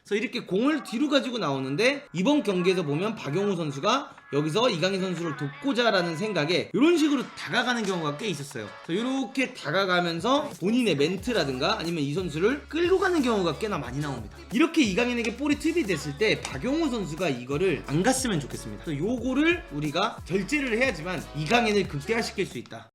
그래서 이렇게 공을 뒤로 가지고 나오는데 이번 경기에서 보면 박용우 선수가 여기서 이강인 선수를 돕고자 라는 생각에 이런 식으로 다가가는 경우가 꽤 있었어요. 이렇게 다가가면서 본인의 멘트라든가 아니면 이 선수를 끌고 가는 경우가 꽤나 많이 나옵니다. 이렇게 이강인에게 볼이 투입이 됐을 때 박용우 선수가 이거를 안 갔으면 좋겠습니다. 요거를 우리가 절제를 해야지만 이강인을 극대화시킬 수 있다.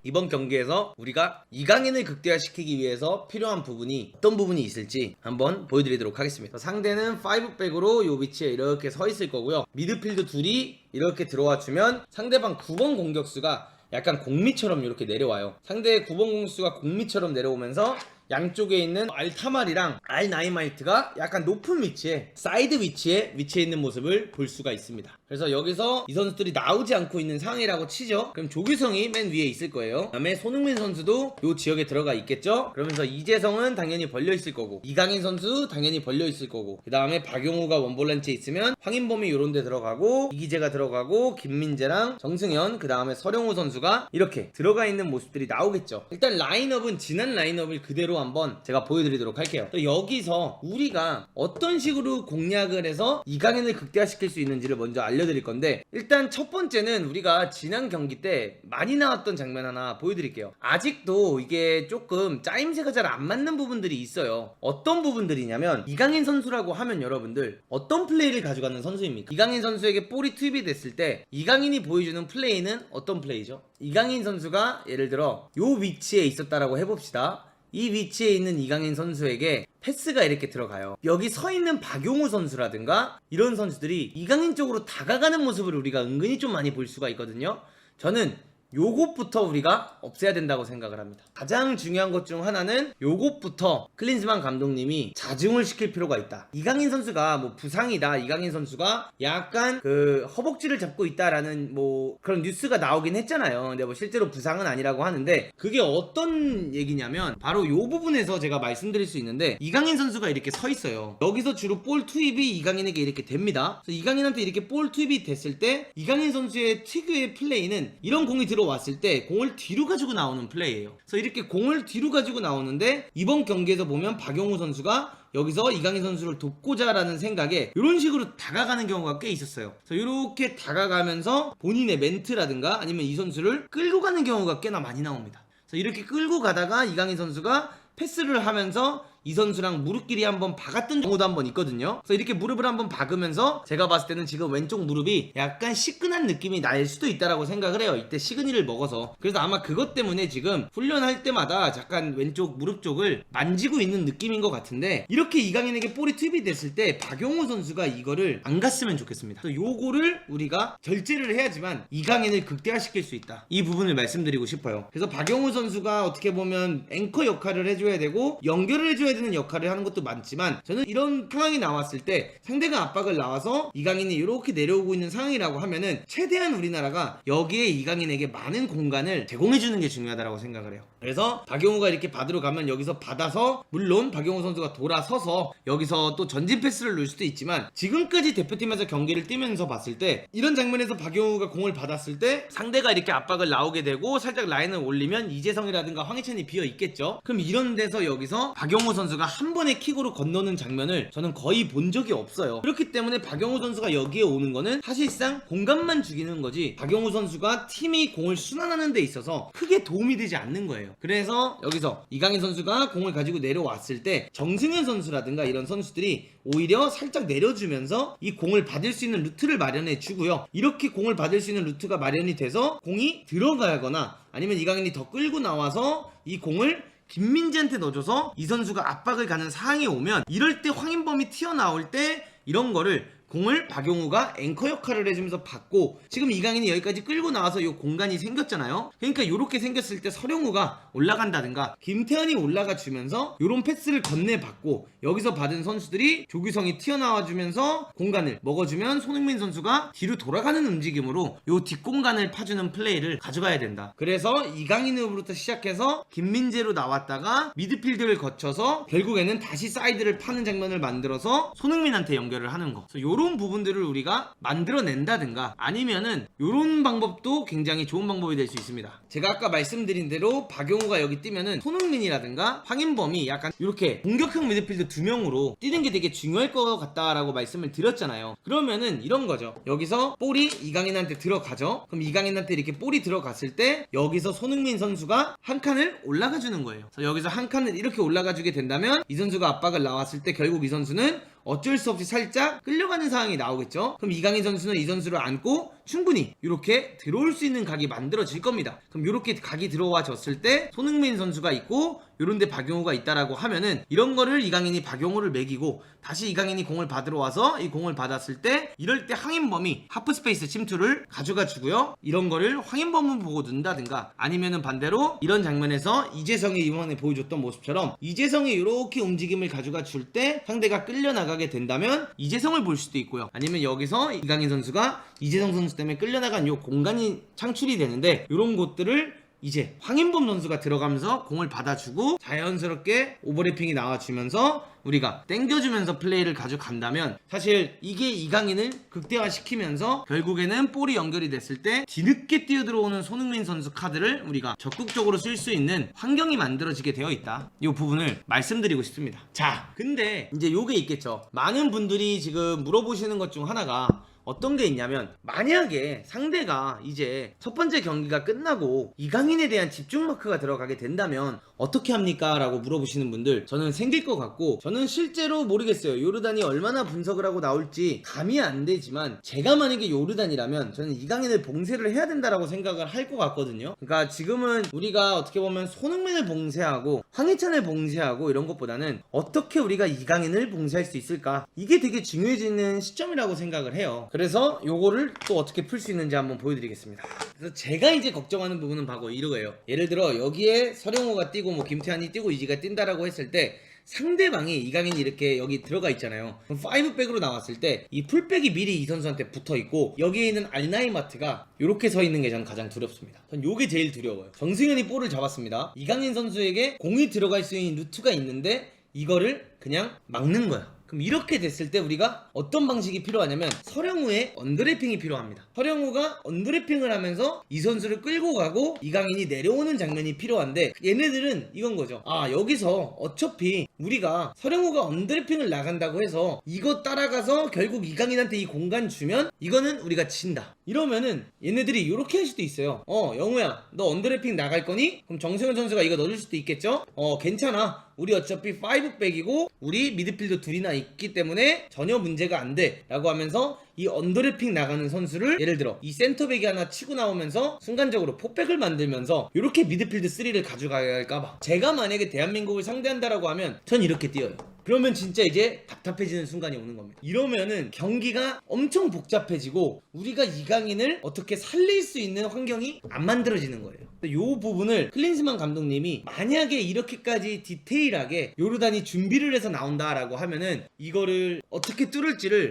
이번 경기에서 우리가 이강인을 극대화시키기 위해서 필요한 부분이 어떤 부분이 있을지 한번 보여드리도록 하겠습니다. 상대는 5백으로 요 위치에 이렇게 서 있을 거고요. 미드필드 둘이 이렇게 들어와 주면 상대방 9번 공격수가 약간 공미처럼 이렇게 내려와요. 상대의 9번 공격수가 공미처럼 내려오면서 양쪽에 있는 알타말이랑 알나이마이트가 약간 높은 위치에 사이드 위치에 위치해 있는 모습을 볼 수가 있습니다. 그래서 여기서 이 선수들이 나오지 않고 있는 상황이라고 치죠. 그럼 조규성이 맨 위에 있을 거예요. 그 다음에 손흥민 선수도 이 지역에 들어가 있겠죠. 그러면서 이재성은 당연히 벌려 있을 거고 이강인 선수 당연히 벌려 있을 거고 그 다음에 박용우가 원볼란치에 있으면 황인범이 요런 데 들어가고 이기재가 들어가고 김민재랑 정승현 그 다음에 서령우 선수가 이렇게 들어가 있는 모습들이 나오겠죠. 일단 라인업은 지난 라인업을 그대로 한번 제가 보여드리도록 할게요. 또 여기서 우리가 어떤 식으로 공략을 해서 이강인을 극대화시킬 수 있는지를 먼저 알려드릴 건데, 일단 첫 번째는 우리가 지난 경기 때 많이 나왔던 장면 하나 보여드릴게요. 아직도 이게 조금 짜임새가 잘 안 맞는 부분들이 있어요. 어떤 부분들이냐면 이강인 선수라고 하면 여러분들 어떤 플레이를 가져가는 선수입니까? 이강인 선수에게 볼이 투입이 됐을 때 이강인이 보여주는 플레이는 어떤 플레이죠? 이강인 선수가 예를 들어 요 위치에 있었다라고 해봅시다. 이 위치에 있는 이강인 선수에게 패스가 이렇게 들어가요. 여기 서 있는 박용우 선수라든가 이런 선수들이 이강인 쪽으로 다가가는 모습을 우리가 은근히 좀 많이 볼 수가 있거든요. 저는 요것부터 우리가 없애야 된다고 생각을 합니다. 가장 중요한 것 중 하나는 요것부터 클린스만 감독님이 자중을 시킬 필요가 있다. 이강인 선수가 뭐 부상이다, 이강인 선수가 약간 그 허벅지를 잡고 있다라는 뭐 그런 뉴스가 나오긴 했잖아요. 근데 뭐 실제로 부상은 아니라고 하는데, 그게 어떤 얘기냐면 바로 요 부분에서 제가 말씀드릴 수 있는데, 이강인 선수가 이렇게 서 있어요. 여기서 주로 볼 투입이 이강인에게 이렇게 됩니다. 그래서 이강인한테 이렇게 볼 투입이 됐을 때 이강인 선수의 특유의 플레이는 이런 공이 들어왔을 때 공을 뒤로 가지고 나오는 플레이예요. 그래서 이렇게 공을 뒤로 가지고 나오는데 이번 경기에서 보면 박용우 선수가 여기서 이강인 선수를 돕고자 라는 생각에 이런 식으로 다가가는 경우가 꽤 있었어요. 그래서 이렇게 다가가면서 본인의 멘트라든가 아니면 이 선수를 끌고 가는 경우가 꽤나 많이 나옵니다. 그래서 이렇게 끌고 가다가 이강인 선수가 패스를 하면서 이 선수랑 무릎끼리 한번 박았던 경우도 한번 있거든요. 그래서 이렇게 무릎을 한번 박으면서 제가 봤을 때는 지금 왼쪽 무릎이 약간 시큰한 느낌이 날 수도 있다라고 생각을 해요. 이때 시그니를 먹어서. 그래서 아마 그것 때문에 지금 훈련할 때마다 잠깐 왼쪽 무릎 쪽을 만지고 있는 느낌인 것 같은데, 이렇게 이강인에게 볼이 투입이 됐을 때 박용우 선수가 이거를 안 갔으면 좋겠습니다. 그래서 요거를 우리가 절제를 해야지만 이강인을 극대화시킬 수 있다. 이 부분을 말씀드리고 싶어요. 그래서 박용우 선수가 어떻게 보면 앵커 역할을 해줘야 되고 연결을 해줘야 되는 역할을 하는 것도 많지만, 저는 이런 상황이 나왔을 때 상대가 압박을 나와서 이강인이 이렇게 내려오고 있는 상황이라고 하면은 최대한 우리나라가 여기에 이강인에게 많은 공간을 제공해주는 게 중요하다고 생각을 해요. 그래서 박용우가 이렇게 받으러 가면 여기서 받아서, 물론 박용우 선수가 돌아서서 여기서 또 전진 패스를 넣을 수도 있지만, 지금까지 대표팀에서 경기를 뛰면서 봤을 때 이런 장면에서 박용우가 공을 받았을 때 상대가 이렇게 압박을 나오게 되고 살짝 라인을 올리면 이재성이라든가 황희찬이 비어 있겠죠. 그럼 이런 데서 여기서 박용우 선수가 한 번에 킥으로 건너는 장면을 저는 거의 본 적이 없어요. 그렇기 때문에 박용우 선수가 여기에 오는 거는 사실상 공간만 죽이는 거지 박용우 선수가 팀이 공을 순환하는 데 있어서 크게 도움이 되지 않는 거예요. 그래서 여기서 이강인 선수가 공을 가지고 내려왔을 때 정승현 선수라든가 이런 선수들이 오히려 살짝 내려주면서 이 공을 받을 수 있는 루트를 마련해 주고요. 이렇게 공을 받을 수 있는 루트가 마련이 돼서 공이 들어가거나 아니면 이강인이 더 끌고 나와서 이 공을 김민재한테 넣어줘서 이 선수가 압박을 가는 상황이 오면, 이럴 때 황인범이 튀어나올 때 이런 거를 공을 박용우가 앵커 역할을 해주면서 받고, 지금 이강인이 여기까지 끌고 나와서 이 공간이 생겼잖아요. 그러니까 이렇게 생겼을 때 서령우가 올라간다든가 김태현이 올라가 주면서 이런 패스를 건네받고, 여기서 받은 선수들이 조규성이 튀어나와주면서 공간을 먹어주면 손흥민 선수가 뒤로 돌아가는 움직임으로 이 뒷공간을 파주는 플레이를 가져가야 된다. 그래서 이강인으로부터 시작해서 김민재로 나왔다가 미드필드를 거쳐서 결국에는 다시 사이드를 파는 장면을 만들어서 손흥민한테 연결을 하는 거. 그래서 요런 부분들을 우리가 만들어낸다든가 아니면은 요런 방법도 굉장히 좋은 방법이 될 수 있습니다. 제가 아까 말씀드린 대로 박용우가 여기 뛰면은 손흥민이라든가 황인범이 약간 이렇게 공격형 미드필더 2명으로 뛰는 게 되게 중요할 것 같다라고 말씀을 드렸잖아요. 그러면은 이런 거죠. 여기서 볼이 이강인한테 들어가죠. 그럼 이강인한테 이렇게 볼이 들어갔을 때 여기서 손흥민 선수가 한 칸을 올라가 주는 거예요. 그래서 여기서 한 칸을 이렇게 올라가 주게 된다면 이 선수가 압박을 나왔을 때 결국 이 선수는 어쩔 수 없이 살짝 끌려가는 상황이 나오겠죠. 그럼 이강인 선수는 이 선수를 안고 충분히 이렇게 들어올 수 있는 각이 만들어질 겁니다. 그럼 이렇게 각이 들어와졌을 때 손흥민 선수가 있고 요런데 박용우가 있다라고 하면은 이런 거를 이강인이 박용우를 매기고 다시 이강인이 공을 받으러 와서 이 공을 받았을 때 이럴 때 황인범이 하프스페이스 침투를 가져가 주고요. 이런 거를 황인범을 보고 넣는다든가 아니면은 반대로 이런 장면에서 이재성이 이번에 보여줬던 모습처럼 이재성이 이렇게 움직임을 가져가 줄 때 상대가 끌려나가게 된다면 이재성을 볼 수도 있고요. 아니면 여기서 이강인 선수가 이재성 선수 때문에 끌려나간 요 공간이 창출이 되는데 이런 곳들을 이제 황인범 선수가 들어가면서 공을 받아주고 자연스럽게 오버래핑이 나와주면서 우리가 땡겨주면서 플레이를 가져간다면 사실 이게 이강인을 극대화시키면서 결국에는 볼이 연결이 됐을 때 뒤늦게 뛰어들어오는 손흥민 선수 카드를 우리가 적극적으로 쓸 수 있는 환경이 만들어지게 되어 있다. 이 부분을 말씀드리고 싶습니다. 자, 근데 이제 요게 있겠죠. 많은 분들이 지금 물어보시는 것 중 하나가 어떤 게 있냐면 만약에 상대가 이제 첫 번째 경기가 끝나고 이강인에 대한 집중 마크가 들어가게 된다면 어떻게 합니까? 라고 물어보시는 분들 저는 생길 것 같고 저는 실제로 모르겠어요. 요르단이 얼마나 분석을 하고 나올지 감이 안 되지만 제가 만약에 요르단이라면 저는 이강인을 봉쇄를 해야 된다라고 생각을 할 것 같거든요. 그러니까 지금은 우리가 어떻게 보면 손흥민을 봉쇄하고 황희찬을 봉쇄하고 이런 것보다는 어떻게 우리가 이강인을 봉쇄할 수 있을까? 이게 되게 중요해지는 시점이라고 생각을 해요. 그래서 요거를 또 어떻게 풀 수 있는지 한번 보여드리겠습니다. 그래서 제가 이제 걱정하는 부분은 바로 이거예요. 예를 들어 여기에 서령호가 뛰고 뭐 김태환이 뛰고 이지가 뛴다라고 했을 때 상대방이 이강인이 이렇게 여기 들어가 있잖아요. 그럼 5백으로 나왔을 때 이 풀백이 미리 이 선수한테 붙어 있고 여기에 있는 알나이마트가 이렇게 서 있는 게 저는 가장 두렵습니다. 전 요게 제일 두려워요. 정승현이 볼을 잡았습니다. 이강인 선수에게 공이 들어갈 수 있는 루트가 있는데 이거를 그냥 막는 거야. 그럼 이렇게 됐을 때 우리가 어떤 방식이 필요하냐면 서령우의 언더래핑이 필요합니다. 서령우가 언더래핑을 하면서 이 선수를 끌고 가고 이강인이 내려오는 장면이 필요한데 얘네들은 이건 거죠. 아, 여기서 어차피 우리가 서령우가 언더래핑을 나간다고 해서 이거 따라가서 결국 이강인한테 이 공간 주면 이거는 우리가 진다. 이러면은 얘네들이 이렇게 할 수도 있어요. 영우야 너 언더래핑 나갈 거니? 그럼 정승현 선수가 이거 넣어줄 수도 있겠죠? 괜찮아. 우리 어차피 5백이고 우리 미드필더 둘이나 있기 때문에 전혀 문제가 안 돼 라고 하면서 이 언더래핑 나가는 선수를 예를 들어 이 센터백이 하나 치고 나오면서 순간적으로 포백을 만들면서 이렇게 미드필드 3를 가져가야 할까봐 제가 만약에 대한민국을 상대한다라고 하면 전 이렇게 뛰어요. 그러면 진짜 이제 답답해지는 순간이 오는 겁니다. 이러면은 경기가 엄청 복잡해지고 우리가 이강인을 어떻게 살릴 수 있는 환경이 안 만들어지는 거예요. 이 부분을 클린스만 감독님이 만약에 이렇게까지 디테일하게 요르단이 준비를 해서 나온다라고 하면은 이거를 어떻게 뚫을지를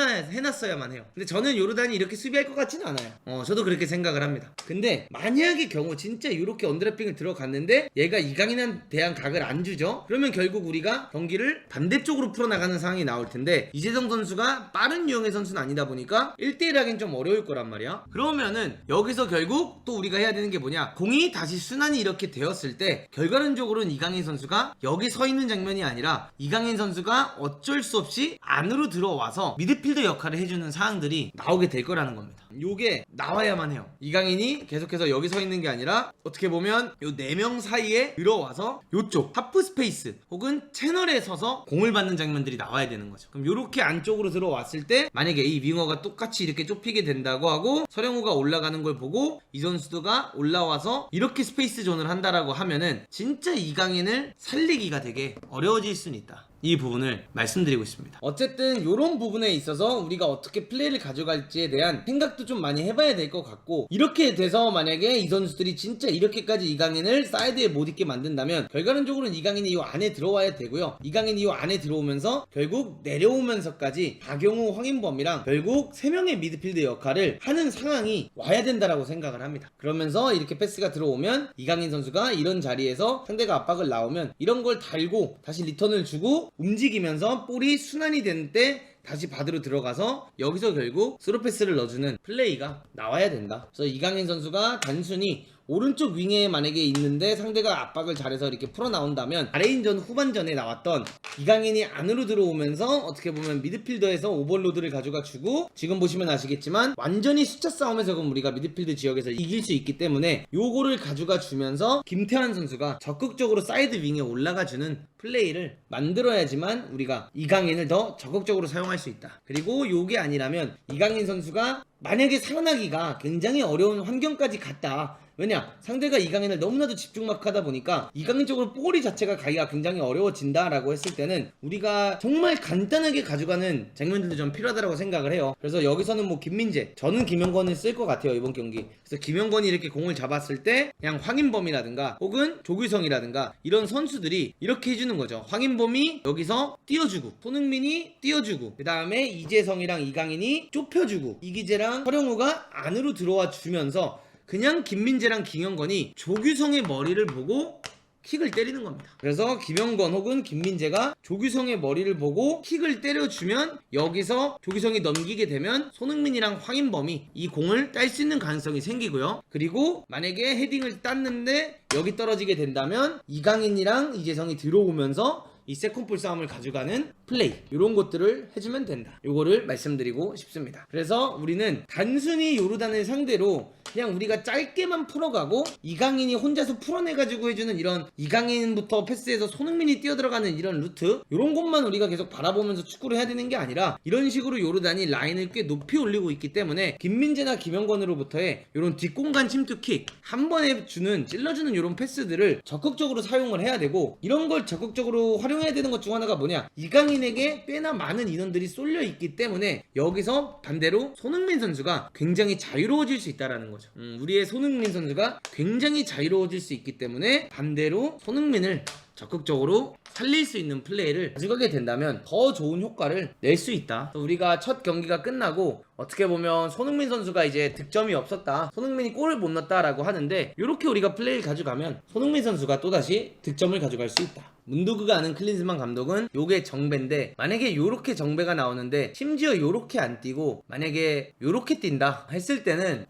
준비해놨어야만 해요. 근데 저는 요르단이 이렇게 수비할 것 같지는 않아요. 저도 그렇게 생각을 합니다. 근데 만약의 경우 진짜 이렇게 언더래핑을 들어갔는데 얘가 이강인에 대한 각을 안 주죠? 그러면 결국 우리가 경기를 반대쪽으로 풀어나가는 상황이 나올 텐데 이재성 선수가 빠른 유형의 선수는 아니다 보니까 1대1 하긴 좀 어려울 거란 말이야. 그러면은 여기서 결국 또 우리가 해야 되는 게 뭐냐, 공이 다시 순환이 이렇게 되었을 때 결과론적으로는 이강인 선수가 여기 서 있는 장면이 아니라 이강인 선수가 어쩔 수 없이 안으로 들어와서 미드필더 역할을 해주는 상황들이 나오게 될 거라는 겁니다. 요게 나와야만 해요. 이강인이 계속해서 여기 서 있는 게 아니라 어떻게 보면 요 4명 사이에 들어와서 요쪽 하프 스페이스 혹은 채널에 서서 공을 받는 장면들이 나와야 되는 거죠. 그럼 요렇게 안쪽으로 들어왔을 때 만약에 이 윙어가 똑같이 이렇게 좁히게 된다고 하고 서령우가 올라가는 걸 보고 이 선수가 올라와서 이렇게 스페이스 존을 한다라고 하면은 진짜 이강인을 살리기가 되게 어려워질 수는 있다. 이 부분을 말씀드리고 있습니다. 어쨌든 이런 부분에 있어서 우리가 어떻게 플레이를 가져갈지에 대한 생각도 좀 많이 해봐야 될 것 같고, 이렇게 돼서 만약에 이 선수들이 진짜 이렇게까지 이강인을 사이드에 못 있게 만든다면 결과론적으로는 이강인이 이 안에 들어와야 되고요. 이강인이 이 안에 들어오면서 결국 내려오면서까지 박용우, 황인범이랑 결국 3명의 미드필드 역할을 하는 상황이 와야 된다라고 생각을 합니다. 그러면서 이렇게 패스가 들어오면 이강인 선수가 이런 자리에서 상대가 압박을 나오면 이런 걸 달고 다시 리턴을 주고 움직이면서 볼이 순환이 되는 때 다시 받으러 들어가서 여기서 결국 스루 패스를 넣어주는 플레이가 나와야 된다. 그래서 이강인 선수가 단순히 오른쪽 윙에 만약에 있는데 상대가 압박을 잘해서 이렇게 풀어 나온다면 바레인전 후반전에 나왔던 이강인이 안으로 들어오면서 어떻게 보면 미드필더에서 오버로드를 가져가 주고, 지금 보시면 아시겠지만 완전히 숫자 싸움에서 그럼 우리가 미드필드 지역에서 이길 수 있기 때문에 요거를 가져가 주면서 김태환 선수가 적극적으로 사이드 윙에 올라가 주는 플레이를 만들어야지만 우리가 이강인을 더 적극적으로 사용할 수 있다. 그리고 요게 아니라면 이강인 선수가 만약에 살아나기가 굉장히 어려운 환경까지 갔다. 왜냐? 상대가 이강인을 너무나도 집중막 하다 보니까 이강인 쪽으로 볼이 자체가 가기가 굉장히 어려워진다라고 했을 때는 우리가 정말 간단하게 가져가는 장면들도 좀 필요하다고 생각을 해요. 그래서 여기서는 뭐 김민재, 저는 김영건을 쓸 것 같아요, 이번 경기. 그래서 김영건이 이렇게 공을 잡았을 때 그냥 황인범이라든가 혹은 조규성이라든가 이런 선수들이 이렇게 해주는 거죠. 황인범이 여기서 띄워주고, 손흥민이 띄워주고, 그 다음에 이재성이랑 이강인이 좁혀주고, 이기재랑 허령우가 안으로 들어와 주면서 그냥 김민재랑 김영건이 조규성의 머리를 보고 킥을 때리는 겁니다. 그래서 김영건 혹은 김민재가 조규성의 머리를 보고 킥을 때려주면 여기서 조규성이 넘기게 되면 손흥민이랑 황인범이 이 공을 딸 수 있는 가능성이 생기고요. 그리고 만약에 헤딩을 땄는데 여기 떨어지게 된다면 이강인이랑 이재성이 들어오면서 이 세컨볼 싸움을 가져가는 플레이, 이런 것들을 해주면 된다. 요거를 말씀드리고 싶습니다. 그래서 우리는 단순히 요르단을 상대로 그냥 우리가 짧게만 풀어가고 이강인이 혼자서 풀어내가지고 해주는 이런 이강인부터 패스해서 손흥민이 뛰어들어가는 이런 루트, 이런 것만 우리가 계속 바라보면서 축구를 해야 되는 게 아니라 이런 식으로 요르단이 라인을 꽤 높이 올리고 있기 때문에 김민재나 김영건으로부터의 이런 뒷공간 침투킥, 한 번에 주는 찔러주는 이런 패스들을 적극적으로 사용을 해야 되고, 이런 걸 적극적으로 활용해야 되는 것 중 하나가 뭐냐, 이강인에게 꽤나 많은 인원들이 쏠려 있기 때문에 여기서 반대로 손흥민 선수가 굉장히 자유로워질 수 있다는 거죠. 우리의 손흥민 선수가 굉장히 자유로워질 수 있기 때문에 반대로 손흥민을 적극적으로 살릴 수 있는 플레이를 가져가게 된다면 더 좋은 효과를 낼 수 있다. 우리가 첫 경기가 끝나고 어떻게 보면 손흥민 선수가 이제 득점이 없었다, 손흥민이 골을 못 넣었다 라고 하는데, 이렇게 우리가 플레이를 가져가면 손흥민 선수가 또다시 득점을 가져갈 수 있다. 문도그가 아는 클린스만 감독은 요게 정배인데, 만약에 요렇게 정배가 나오는데 심지어 요렇게 안 뛰고 만약에 요렇게 뛴다 했을 때는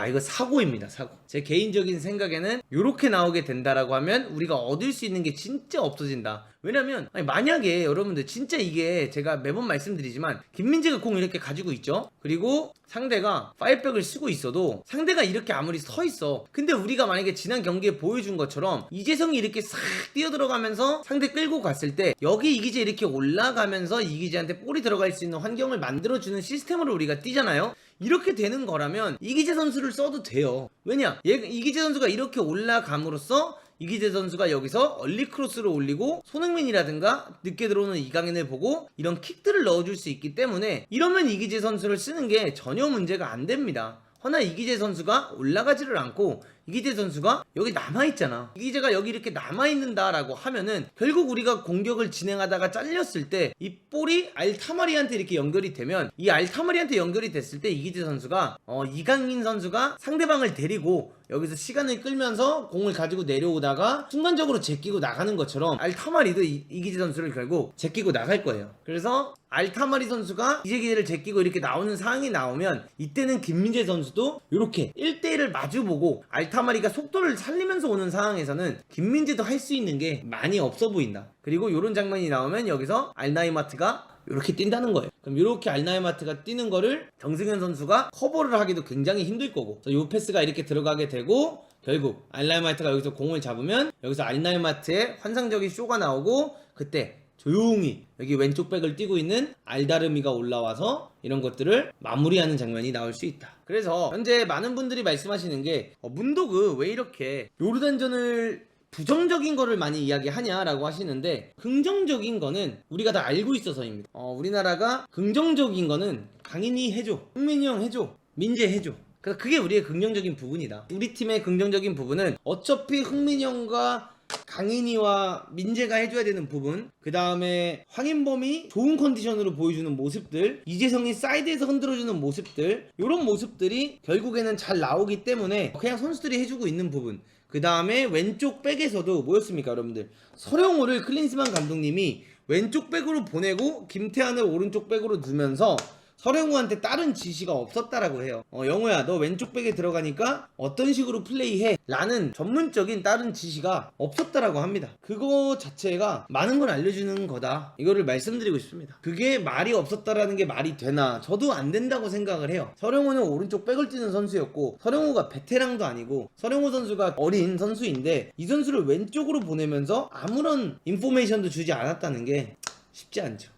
이거 사고입니다, 사고. 제 개인적인 생각에는 요렇게 나오게 된다라고 하면 우리가 얻을 수 있는 게 진짜 없어진다. 왜냐면 만약에 여러분들 진짜 이게 제가 매번 말씀드리지만 김민재가 공 이렇게 가지고 있죠. 그리고 상대가 파이백을 쓰고 있어도 상대가 이렇게 아무리 서 있어. 근데 우리가 만약에 지난 경기에 보여준 것처럼 이재성이 이렇게 싹 뛰어들어가면서 상대 끌고 갔을 때 여기 이기재 이렇게 올라가면서 이기재한테 볼이 들어갈 수 있는 환경을 만들어주는 시스템으로 우리가 뛰잖아요. 이렇게 되는 거라면 이기재 선수를 써도 돼요. 왜냐? 이기재 선수가 이렇게 올라감으로써 이기재 선수가 여기서 얼리 크로스를 올리고 손흥민이라든가 늦게 들어오는 이강인을 보고 이런 킥들을 넣어줄 수 있기 때문에, 이러면 이기재 선수를 쓰는 게 전혀 문제가 안 됩니다. 허나 이기재 선수가 올라가지를 않고 이기재 선수가 여기 남아있잖아. 이기재가 여기 이렇게 남아있는다 라고 하면은 결국 우리가 공격을 진행하다가 잘렸을 때 이 볼이 알타마리한테 이렇게 연결이 되면, 이 알타마리한테 연결이 됐을 때 이기재 선수가 이강인 선수가 상대방을 데리고 여기서 시간을 끌면서 공을 가지고 내려오다가 순간적으로 제끼고 나가는 것처럼 알타마리도 이기재 선수를 결국 제끼고 나갈 거예요. 그래서 알타마리 선수가 이기재를 제끼고 이렇게 나오는 상황이 나오면 이때는 김민재 선수도 이렇게 1대1을 마주보고 알타마리가 속도를 살리면서 오는 상황에서는 김민재도 할 수 있는 게 많이 없어 보인다. 그리고 이런 장면이 나오면 여기서 알나이마트가 이렇게 뛴다는 거예요. 그럼 이렇게 알나이마트가 뛰는 거를 정승현 선수가 커버를 하기도 굉장히 힘들 거고, 이 패스가 이렇게 들어가게 되고 결국 알나이마트가 여기서 공을 잡으면 여기서 알나이마트의 환상적인 쇼가 나오고, 그때 조용히 여기 왼쪽 백을 뛰고 있는 알다르미가 올라와서 이런 것들을 마무리하는 장면이 나올 수 있다. 그래서 현재 많은 분들이 말씀하시는 게 문도그 왜 이렇게 요르단전을 부정적인 거를 많이 이야기하냐라고 하시는데, 긍정적인 거는 우리가 다 알고 있어서입니다. 우리나라가 긍정적인 거는 강인이 해줘, 흥민이 형 해줘, 민재 해줘. 그래서 그게 우리의 긍정적인 부분이다. 우리 팀의 긍정적인 부분은 어차피 흥민이 형과 강인이와 민재가 해줘야 되는 부분, 그 다음에 황인범이 좋은 컨디션으로 보여주는 모습들, 이재성이 사이드에서 흔들어주는 모습들, 이런 모습들이 결국에는 잘 나오기 때문에 그냥 선수들이 해주고 있는 부분, 그 다음에 왼쪽 백에서도 뭐였습니까 여러분들, 서령호를 클린스만 감독님이 왼쪽 백으로 보내고 김태환을 오른쪽 백으로 두면서 서령우한테 다른 지시가 없었다라고 해요. 영우야 너 왼쪽 백에 들어가니까 어떤 식으로 플레이해 라는 전문적인 다른 지시가 없었다라고 합니다. 그거 자체가 많은 걸 알려주는 거다, 이거를 말씀드리고 싶습니다. 그게 말이 없었다라는 게 말이 되나? 저도 안 된다고 생각을 해요. 서령우는 오른쪽 백을 뛰는 선수였고, 서령우가 베테랑도 아니고 서령우 선수가 어린 선수인데 이 선수를 왼쪽으로 보내면서 아무런 인포메이션도 주지 않았다는 게 쉽지 않죠.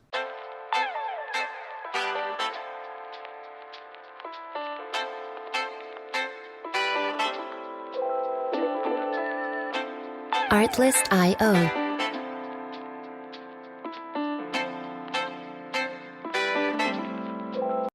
Artlist.io